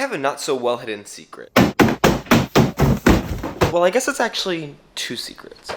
have a not so well hidden secret. Well, I guess it's actually two secrets.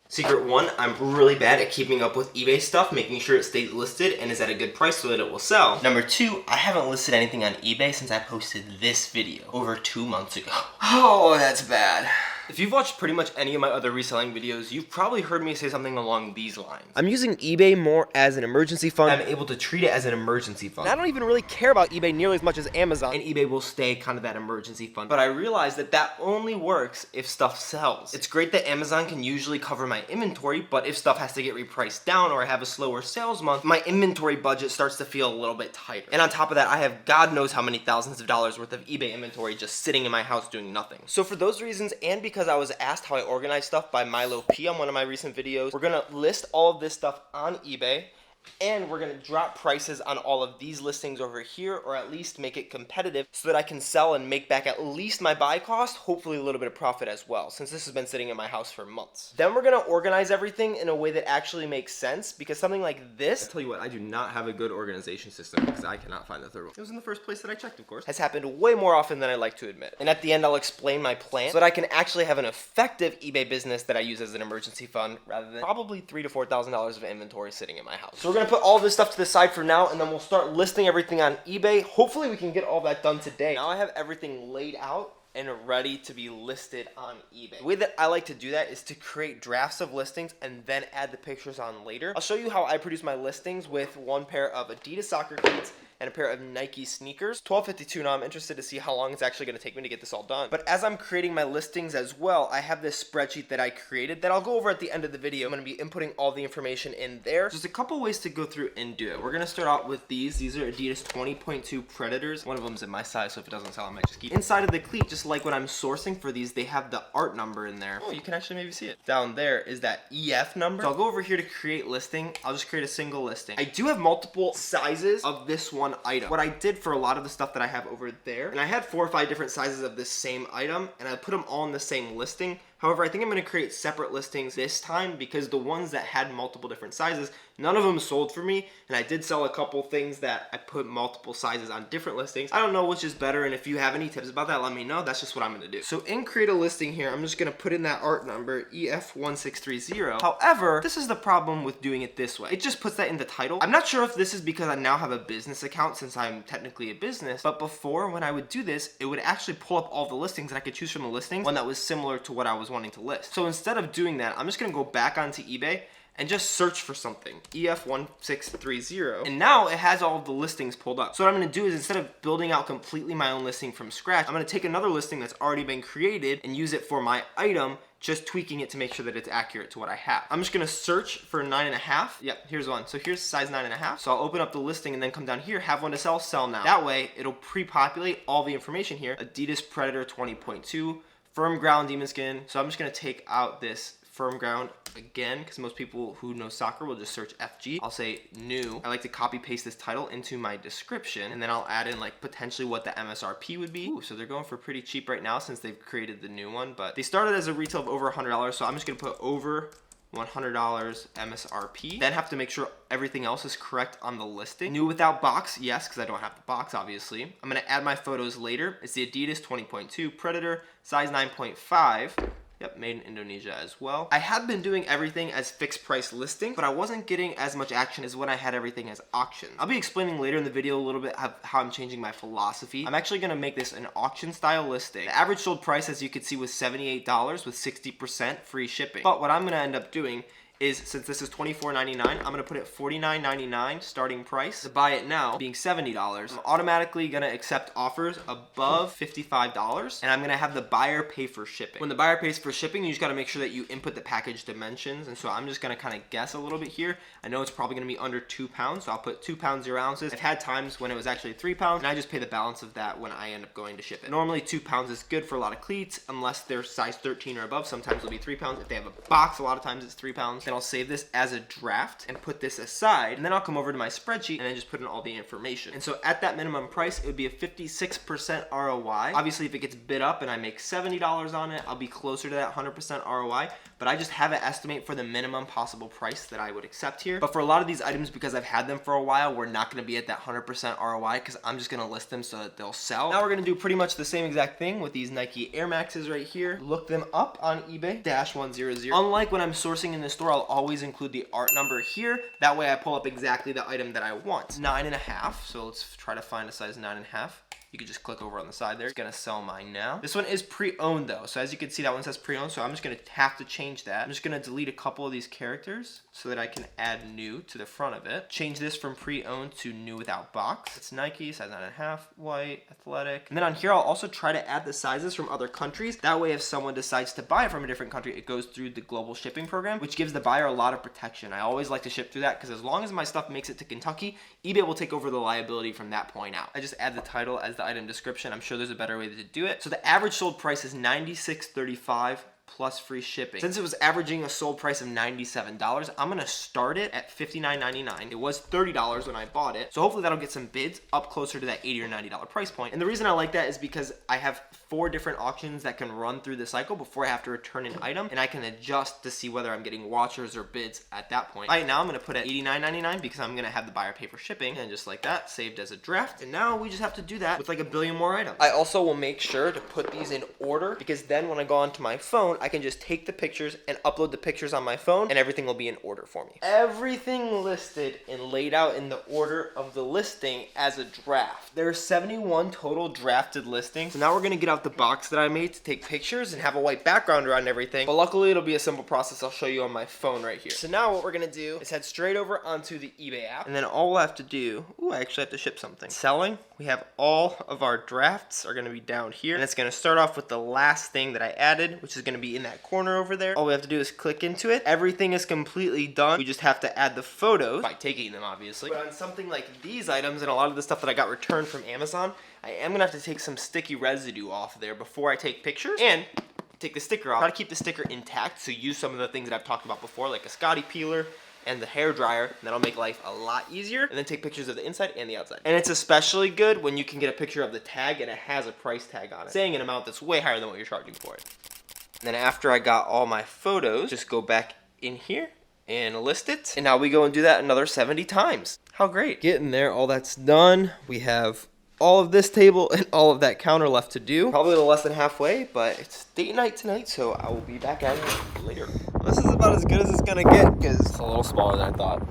Secret one, I'm really bad at keeping up with eBay stuff, making sure it stays listed and is at a good price so that it will sell. Number two, I haven't listed anything on eBay since I posted this video over 2 months ago. Oh, that's bad. If you've watched pretty much any of my other reselling videos, you've probably heard me say something along these lines. I'm using eBay more as an emergency fund. I'm able to treat it as an emergency fund. And I don't even really care about eBay nearly as much as Amazon, and eBay will stay kind of that emergency fund. But I realized that that only works if stuff sells. It's great that Amazon can usually cover my inventory, but if stuff has to get repriced down or I have a slower sales month, my inventory budget starts to feel a little bit tighter. And on top of that, I have God knows how many thousands of dollars worth of eBay inventory just sitting in my house doing nothing. So for those reasons, and because I was asked how I organize stuff by Milo P on one of my recent videos, we're gonna list all of this stuff on eBay, and we're gonna drop prices on all of these listings over here, or at least make it competitive so that I can sell and make back at least my buy cost, hopefully a little bit of profit as well, since this has been sitting in my house for months. Then we're gonna organize everything in a way that actually makes sense, because something like this, I'll tell you what, I do not have a good organization system because I cannot find the third one. It was in the first place that I checked, of course. Has happened way more often than I like to admit. And at the end, I'll explain my plan so that I can actually have an effective eBay business that I use as an emergency fund, rather than probably $3,000 to $4,000 of inventory sitting in my house. So we're gonna put all this stuff to the side for now, and then we'll start listing everything on eBay. Hopefully we can get all that done today. Now I have everything laid out and ready to be listed on eBay. The way that I like to do that is to create drafts of listings and then add the pictures on later. I'll show you how I produce my listings with one pair of Adidas soccer cleats and a pair of Nike sneakers. 12:52 now. I'm interested to see how long it's actually gonna take me to get this all done. But as I'm creating my listings as well, I have this spreadsheet that I created that I'll go over at the end of the video. I'm gonna be inputting all the information in there. There's a couple ways to go through and do it. We're gonna start out with these. These are Adidas 20.2 Predators. One of them's in my size, so if it doesn't sell, I might just keep it. Inside of the cleat, just like when I'm sourcing for these, they have the art number in there. Oh, you can actually maybe see it. Down there is that EF number. So I'll go over here to create listing. I'll just create a single listing. I do have multiple sizes of this one item. What I did for a lot of the stuff that I have over there, and I had 4 or 5 different sizes of this same item, and I put them all in the same listing. However, I think I'm going to create separate listings this time because the ones that had multiple different sizes, none of them sold for me, and I did sell a couple things that I put multiple sizes on different listings. I don't know which is better, and if you have any tips about that, let me know. That's just what I'm going to do. So in create a listing here, I'm just going to put in that art number, EF1630. However, this is the problem with doing it this way. It just puts that in the title. I'm not sure if this is because I now have a business account since I'm technically a business, but before when I would do this, it would actually pull up all the listings and I could choose from the listings one that was similar to what I was wanting to list. So instead of doing that, I'm just gonna go back onto eBay and just search for something, EF1630, and now it has all of the listings pulled up. So what I'm gonna do is instead of building out completely my own listing from scratch, I'm gonna take another listing that's already been created and use it for my item, just tweaking it to make sure that it's accurate to what I have. I'm just gonna search for 9.5. Yep, here's one. So here's size 9.5. So I'll open up the listing and then come down here, have one to sell, sell now. That way, it'll pre-populate all the information here. Adidas Predator 20.2, firm ground demon skin. So I'm just gonna take out this firm ground again, because most people who know soccer will just search FG. I'll say new. I like to copy paste this title into my description, and then I'll add in like potentially what the MSRP would be. Ooh, so they're going for pretty cheap right now since they've created the new one, but they started as a retail of over $100, so I'm just gonna put over $100 MSRP. Then have to make sure everything else is correct on the listing. New without box, yes, because I don't have the box, obviously. I'm gonna add my photos later. It's the Adidas 20.2 Predator, size 9.5. Yep, made in Indonesia as well. I had been doing everything as fixed price listing, but I wasn't getting as much action as when I had everything as auction. I'll be explaining later in the video a little bit how I'm changing my philosophy. I'm actually gonna make this an auction style listing. The average sold price, as you can see, was $78 with 60% free shipping. But what I'm gonna end up doing is, since this is $24.99, I'm gonna put it $49.99 starting price. To buy it now being $70. I'm automatically gonna accept offers above $55, and I'm gonna have the buyer pay for shipping. When the buyer pays for shipping, you just gotta make sure that you input the package dimensions, and so I'm just gonna kind of guess a little bit here. I know it's probably gonna be under 2 pounds, so I'll put 2 pounds 0 ounces. I've had times when it was actually 3 pounds, and I just pay the balance of that when I end up going to ship it. Normally 2 pounds is good for a lot of cleats, unless they're size 13 or above. Sometimes it'll be 3 pounds. If they have a box, a lot of times it's 3 pounds. Then I'll save this as a draft and put this aside, and then I'll come over to my spreadsheet and then just put in all the information. And so at that minimum price, it would be a 56% ROI. Obviously, if it gets bid up and I make $70 on it, I'll be closer to that 100% ROI. but I just have an estimate for the minimum possible price that I would accept here. But for a lot of these items, because I've had them for a while, we're not going to be at that 100% ROI because I'm just going to list them so that they'll sell. Now we're going to do pretty much the same exact thing with these Nike Air Maxes right here. Look them up on eBay, -100. Unlike when I'm sourcing in the store, I'll always include the art number here. That way I pull up exactly the item that I want. 9.5, so let's try to find a size 9.5. You can just click over on the side there. It's gonna sell mine now. This one is pre-owned though. So as you can see, that one says pre-owned. So I'm just gonna have to change that. I'm just gonna delete a couple of these characters so that I can add new to the front of it. Change this from pre-owned to new without box. It's Nike, size 9.5, white, athletic. And then on here, I'll also try to add the sizes from other countries. That way, if someone decides to buy it from a different country, it goes through the global shipping program, which gives the buyer a lot of protection. I always like to ship through that because as long as my stuff makes it to Kentucky, eBay will take over the liability from that point out. I just add the title as the item description. I'm sure there's a better way to do it. So the average sold price is $96.35 plus free shipping. Since it was averaging a sold price of $97, I'm gonna start it at $59.99. It was $30 when I bought it. So hopefully that'll get some bids up closer to that $80 or $90 price point. And the reason I like that is because I have 4 different auctions that can run through the cycle before I have to return an item, and I can adjust to see whether I'm getting watchers or bids at that point. Right now I'm gonna put it at $89.99 because I'm gonna have the buyer pay for shipping, and just like that, saved as a draft. And now we just have to do that with like a billion more items. I also will make sure to put these in order because then when I go onto my phone, I can just take the pictures and upload the pictures on my phone and everything will be in order for me. Everything listed and laid out in the order of the listing as a draft. There are 71 total drafted listings. So now we're gonna get out the box that I made to take pictures and have a white background around everything. But luckily it'll be a simple process I'll show you on my phone right here. So now what we're gonna do is head straight over onto the eBay app. And then all we'll have to do, I actually have to ship something. Selling, we have all of our drafts are gonna be down here. And it's gonna start off with the last thing that I added, which is gonna be in that corner over there. All we have to do is click into it. Everything is completely done. We just have to add the photos by taking them, obviously. But on something like these items and a lot of the stuff that I got returned from Amazon, I am gonna have to take some sticky residue off there before I take pictures and take the sticker off. Try to keep the sticker intact, so use some of the things that I've talked about before, like a Scotty peeler and the hair dryer, and that'll make life a lot easier. And then take pictures of the inside and the outside. And it's especially good when you can get a picture of the tag and it has a price tag on it, saying an amount that's way higher than what you're charging for it. And then after I got all my photos, just go back in here and list it. And now we go and do that another 70 times. How great. Getting there, all that's done. We have all of this table and all of that counter left to do. Probably a little less than halfway, but it's date night tonight, so I will be back at it later. This is about as good as it's gonna get because it's a little smaller than I thought.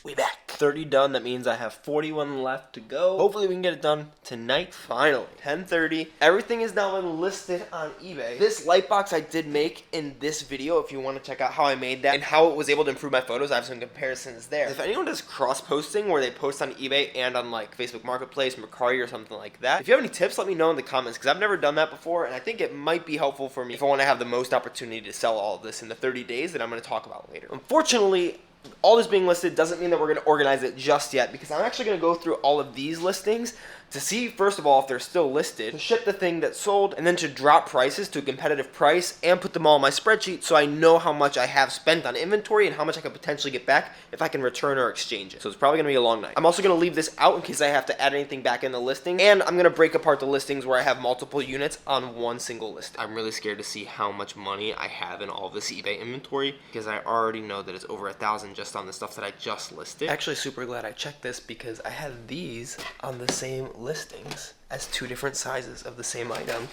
We back. 30 done. That means I have 41 left to go. Hopefully we can get it done tonight. Finally. 10:30. Everything is now been listed on eBay. This light box I did make in this video. If you want to check out how I made that and how it was able to improve my photos, I have some comparisons there. If anyone does cross-posting where they post on eBay and on like Facebook Marketplace, Mercari, or something like that, if you have any tips, let me know in the comments because I've never done that before and I think it might be helpful for me if I want to have the most opportunity to sell all of this in the 30 days that I'm going to talk about later. Unfortunately, all this being listed doesn't mean that we're going to organize it just yet because I'm actually going to go through all of these listings to see, first of all, if they're still listed, to ship the thing that sold, and then to drop prices to a competitive price and put them all in my spreadsheet so I know how much I have spent on inventory and how much I could potentially get back if I can return or exchange it. So it's probably going to be a long night. I'm also going to leave this out in case I have to add anything back in the listing, and I'm going to break apart the listings where I have multiple units on one single listing. I'm really scared to see how much money I have in all this eBay inventory because I already know that it's over 1,000 just on the stuff that I just listed. Actually, super glad I checked this because I had these on the same listings as 2 different sizes of the same item,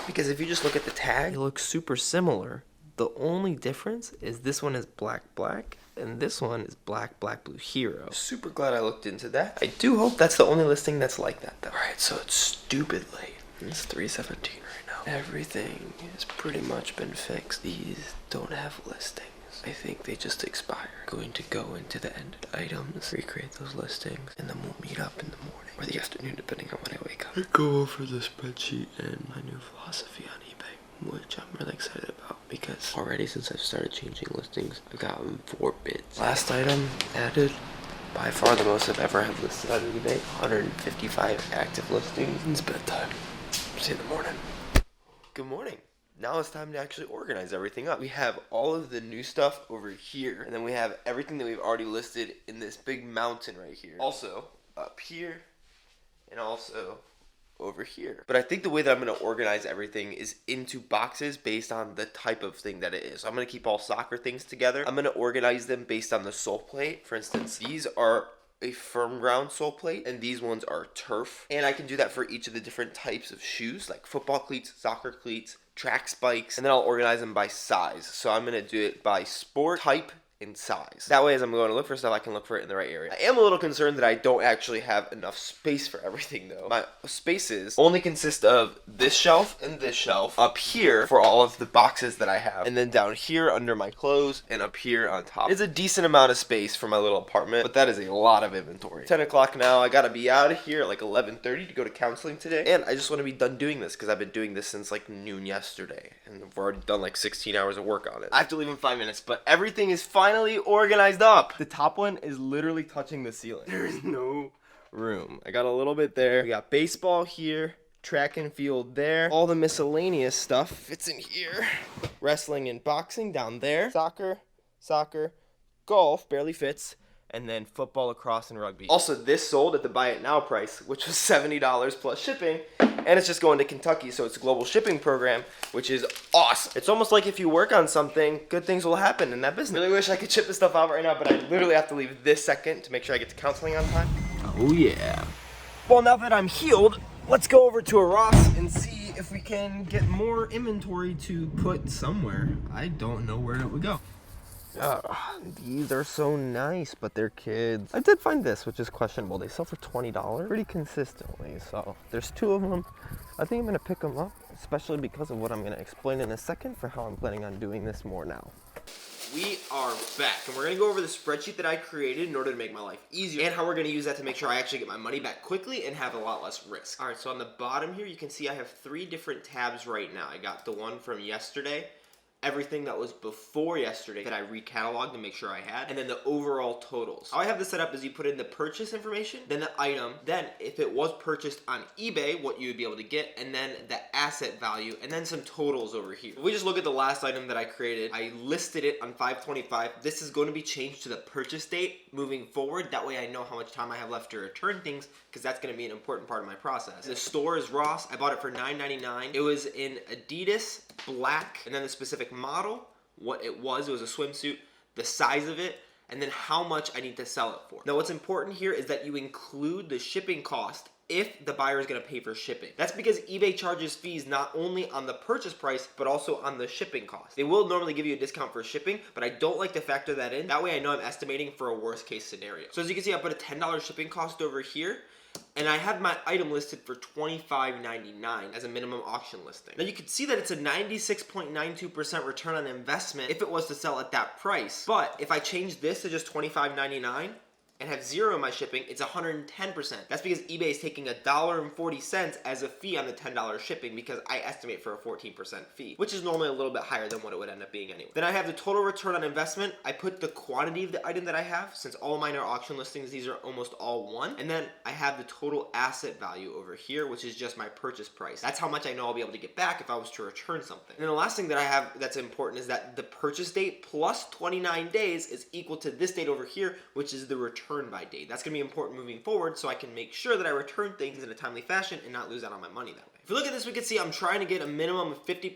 because if you just look at the tag, it looks super similar. The only difference is this one is black and this one is black blue hero. Super glad I looked into that. I do hope that's the only listing that's like that though. Alright, so it's stupid late. It's 3:17 right now. Everything has pretty much been fixed. These don't have listings. I think they just expire. Going to go into the ended items, recreate those listings, and then we'll meet up in the morning or the afternoon depending on when I wake up. Go over the spreadsheet and my new philosophy on eBay, which I'm really excited about because already since I've started changing listings, I've gotten 4 bids. Last item added, by far the most I've ever had listed on eBay, 155 active listings. It's bedtime. See you in the morning. Good morning. Now it's time to actually organize everything up. We have all of the new stuff over here, and then we have everything that we've already listed in this big mountain right here. Also, up here, and also over here. But I think the way that I'm going to organize everything is into boxes based on the type of thing that it is. So I'm going to keep all soccer things together. I'm going to organize them based on the sole plate. For instance, these are a firm ground sole plate, and these ones are turf. And I can do that for each of the different types of shoes, like football cleats, soccer cleats, track spikes, and then I'll organize them by size. So I'm going to do it by sport, type, in size. That way, as I'm going to look for stuff, I can look for it in the right area. I am a little concerned that I don't actually have enough space for everything, though. My spaces only consist of this shelf and this shelf up here for all of the boxes that I have, and then down here under my clothes and up here on top. It's a decent amount of space for my little apartment, but that is a lot of inventory. 10 o'clock now. I gotta be out of here at like 11:30 to go to counseling today, and I just want to be done doing this because I've been doing this since like noon yesterday, and I've already done like 16 hours of work on it. I have to leave in 5 minutes, but everything is finally organized up. The top one is literally touching the ceiling. There's no room. I got a little bit there. We got baseball here, track and field there. All the miscellaneous stuff fits in here. Wrestling and boxing down there. Soccer, golf barely fits. And then football, lacrosse, and rugby. Also, this sold at the buy it now price, which was $70 plus shipping. And it's just going to Kentucky, so it's a global shipping program, which is awesome. It's almost like if you work on something, good things will happen in that business. I really wish I could ship this stuff out right now, but I literally have to leave this second to make sure I get to counseling on time. Oh yeah. Well, now that I'm healed, let's go over to a Ross and see if we can get more inventory to put somewhere. I don't know where it would go. These are so nice, but they're kids. I did find this, which is questionable. They sell for $20 pretty consistently, so there's 2 of them. I think I'm gonna pick them up, especially because of what I'm gonna explain in a second for how I'm planning on doing this more now. We are back, and we're gonna go over the spreadsheet that I created in order to make my life easier, and how we're gonna use that to make sure I actually get my money back quickly and have a lot less risk. All right, so on the bottom here, you can see I have 3 different tabs right now. I got the one from yesterday, everything that was before yesterday that I recataloged to make sure I had, and then the overall totals. How I have this set up is you put in the purchase information, then the item, then if it was purchased on eBay, what you would be able to get, and then the asset value, and then some totals over here. If we just look at the last item that I created, I listed it on 5/25. This is going to be changed to the purchase date moving forward. That way I know how much time I have left to return things, because that's going to be an important part of my process. The store is Ross. I bought it for $9.99. It was in Adidas, black, and then the specific model, what it was a swimsuit, the size of it, and then how much I need to sell it for. Now what's important here is that you include the shipping cost if the buyer is going to pay for shipping. That's because eBay charges fees not only on the purchase price, but also on the shipping cost. They will normally give you a discount for shipping, but I don't like to factor that in. That way I know I'm estimating for a worst case scenario. So as you can see, I put a $10 shipping cost over here, and I have my item listed for $25.99 as a minimum auction listing. Now you can see that it's a 96.92% return on investment if it was to sell at that price. But if I change this to just $25.99 and have 0 in my shipping, it's 110%. That's because eBay is taking $1.40 as a fee on the $10 shipping because I estimate for a 14% fee, which is normally a little bit higher than what it would end up being anyway. Then I have the total return on investment. I put the quantity of the item that I have. Since all of mine are auction listings, these are almost all one. And then I have the total asset value over here, which is just my purchase price. That's how much I know I'll be able to get back if I was to return something. And then the last thing that I have that's important is that the purchase date plus 29 days is equal to this date over here, which is the return by date. That's going to be important moving forward so I can make sure that I return things in a timely fashion and not lose out on my money that way. If you look at this, we can see I'm trying to get a minimum of 50%,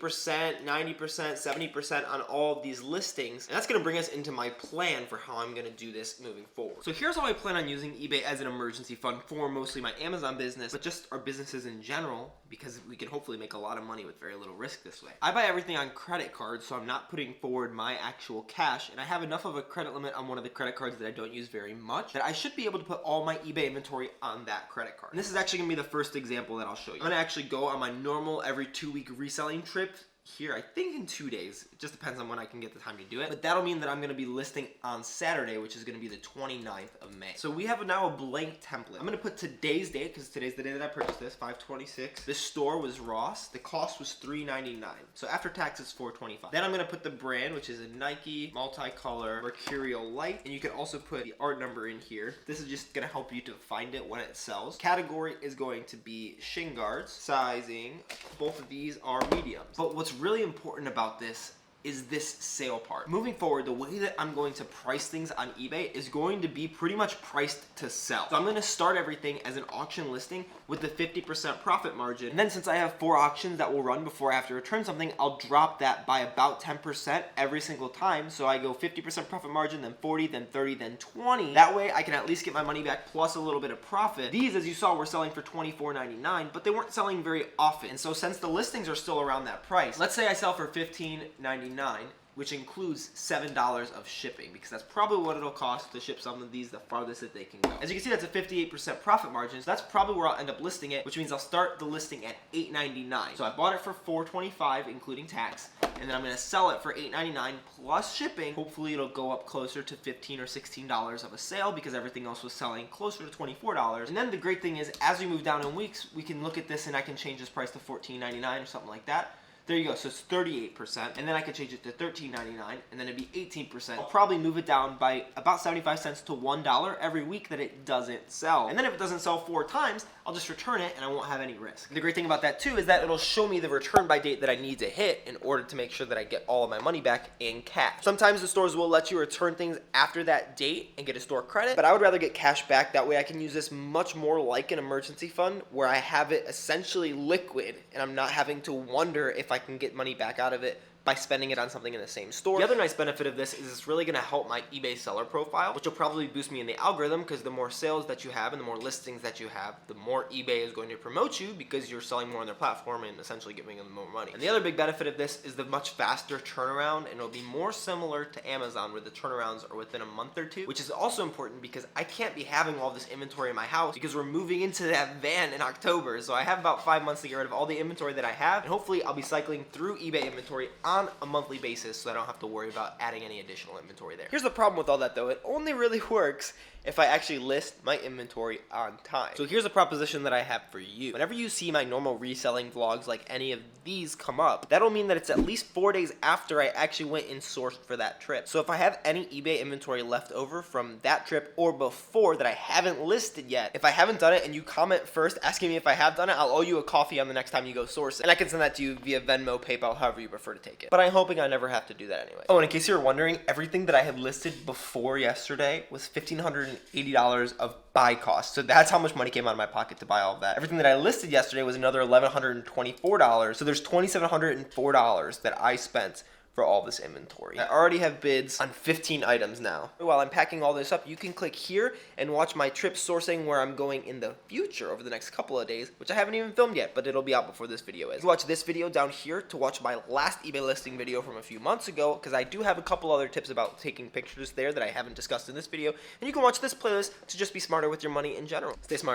90%, 70% on all of these listings, and that's going to bring us into my plan for how I'm going to do this moving forward. So here's how I plan on using eBay as an emergency fund for mostly my Amazon business, but just our businesses in general, because we can hopefully make a lot of money with very little risk this way. I buy everything on credit cards, so I'm not putting forward my actual cash, and I have enough of a credit limit on one of the credit cards that I don't use very much that I should be able to put all my eBay inventory on that credit card. And this is actually going to be the first example that I'll show you. I'm going to actually go on my normal every 2-week reselling trip here, I think in 2 days. It just depends on when I can get the time to do it. But that'll mean that I'm going to be listing on Saturday, which is going to be the 29th of May. So we have now a blank template. I'm going to put today's date, because today's the day that I purchased this, 5/26. This store was Ross. The cost was $3.99. So after tax, it's $4.25. Then I'm going to put the brand, which is a Nike multicolor Mercurial Light. And you can also put the art number in here. This is just going to help you to find it when it sells. Category is going to be shin guards. Sizing, both of these are mediums. But what's really important about this is this sale part. Moving forward, the way that I'm going to price things on eBay is going to be pretty much priced to sell. So I'm going to start everything as an auction listing with the 50% profit margin. And then since I have 4 auctions that will run before I have to return something, I'll drop that by about 10% every single time. So I go 50% profit margin, then 40, then 30, then 20. That way I can at least get my money back plus a little bit of profit. These, as you saw, were selling for $24.99, but they weren't selling very often. And so since the listings are still around that price, let's say I sell for $15.99, which includes $7 of shipping, because that's probably what it'll cost to ship some of these the farthest that they can go. As you can see, that's a 58% profit margin, so that's probably where I'll end up listing it, which means I'll start the listing at $8.99. So I bought it for $4.25, including tax, and then I'm gonna sell it for $8.99 plus shipping. Hopefully it'll go up closer to $15 or $16 of a sale, because everything else was selling closer to $24. And then the great thing is, as we move down in weeks, we can look at this and I can change this price to $14.99 or something like that. There you go, so it's 38%, and then I could change it to $13.99, and then it'd be 18%. I'll probably move it down by about 75 cents to $1 every week that it doesn't sell. And then if it doesn't sell 4 times, I'll just return it and I won't have any risk. The great thing about that too is that it'll show me the return by date that I need to hit in order to make sure that I get all of my money back in cash. Sometimes the stores will let you return things after that date and get a store credit, but I would rather get cash back. That way I can use this much more like an emergency fund where I have it essentially liquid and I'm not having to wonder if I can get money back out of it by spending it on something in the same store. The other nice benefit of this is it's really gonna help my eBay seller profile, which will probably boost me in the algorithm, because the more sales that you have and the more listings that you have, the more eBay is going to promote you because you're selling more on their platform and essentially giving them more money. And the other big benefit of this is the much faster turnaround, and it'll be more similar to Amazon where the turnarounds are within a month or 2, which is also important because I can't be having all this inventory in my house because we're moving into that van in October. So I have about 5 months to get rid of all the inventory that I have, and hopefully I'll be cycling through eBay inventory on a monthly basis so I don't have to worry about adding any additional inventory there. Here's the problem with all that though. It only really works if I actually list my inventory on time. So here's a proposition that I have for you. Whenever you see my normal reselling vlogs like any of these come up, that'll mean that it's at least 4 days after I actually went and sourced for that trip. So if I have any eBay inventory left over from that trip or before that I haven't listed yet, if I haven't done it and you comment first asking me if I have done it, I'll owe you a coffee on the next time you go source it. And I can send that to you via Venmo, PayPal, however you prefer to take it. But I'm hoping I never have to do that anyway. Oh, and in case you were wondering, everything that I had listed before yesterday was $1,580 of buy cost. So that's how much money came out of my pocket to buy all of that. Everything that I listed yesterday was another $1,124. So there's $2,704 that I spent for all this inventory. I already have bids on 15 items now. While I'm packing all this up, you can click here and watch my trip sourcing where I'm going in the future over the next couple of days, which I haven't even filmed yet, but it'll be out before this video is. You watch this video down here to watch my last eBay listing video from a few months ago, because I do have a couple other tips about taking pictures there that I haven't discussed in this video, and you can watch this playlist to just be smarter with your money in general. Stay smart.